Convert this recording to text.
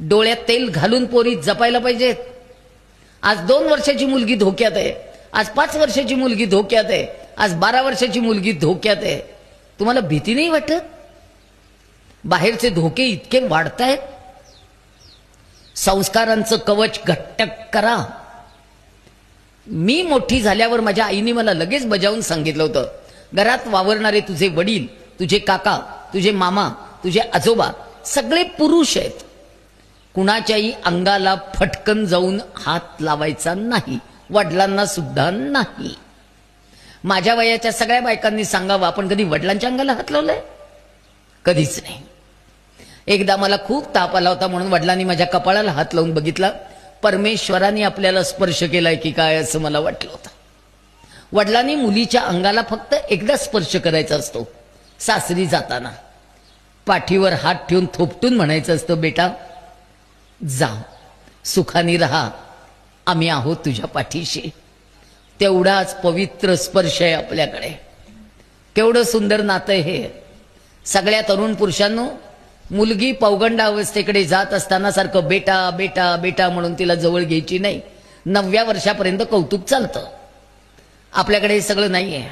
डोळ्यात तेल घालून पोरी जपायला पाहिजेत। आज 2 वर्षाची मुलगी धोक्यात आहे, आज 5 वर्षाची मुलगी धोक्यात आहे, आज 12 वर्षाची मुलगी धोक्यात आहे। तुम्हाला भीती नाही वाटत? बाहेरचे धोके इतके वाढतायत। संस्कारांचं कवच घट्ट करा। मी मोठी झाल्यावर माझ्या आईने मला लगेच बजावून सांगितलं होतं, घरात वावरणारे तुझे वडील, तुझे काका, तुझे मामा, तुझे आजोबा सगळे पुरुष आहेत। कुणाच्याही अंगाला फटकन जाऊन हात लावायचा नाही, वडिलांना सुद्धा नाही। माझ्या वयाच्या सगळ्या बायकांनी सांगावं, आपण कधी वडिलांच्या अंगाला हात लावलाय? कधीच नाही। एकदा मला खूप ताप आला होता म्हणून वडिलांनी माझ्या कपाळाला हात लावून बघितला। परमेश्वराने आपल्याला स्पर्श केलाय की काय असं मला वाटलं होतं। वडिलांनी मुलीच्या अंगाला फक्त एकदा स्पर्श करायचा असतो, सासरी जाताना पाठीवर हात ठेवून थोपटून म्हणायचं असतं, बेटा जा, सुखाने राहा, आम्ही आहोत तुझ्या पाठीशी। तेवढाच पवित्र स्पर्श आहे आपल्याकडे। केवढं सुंदर नातं आहे हे। सगळ्या तरुण पुरुषांनो, मुलगी पौगंड अवस्थेकडे जात असताना सारखं बेटा बेटा बेटा म्हणून तिला जवळ घ्यायची नाही। 9व्या वर्षापर्यंत कौतुक चालतं। आपल्याकडे हे सगळं नाहीये।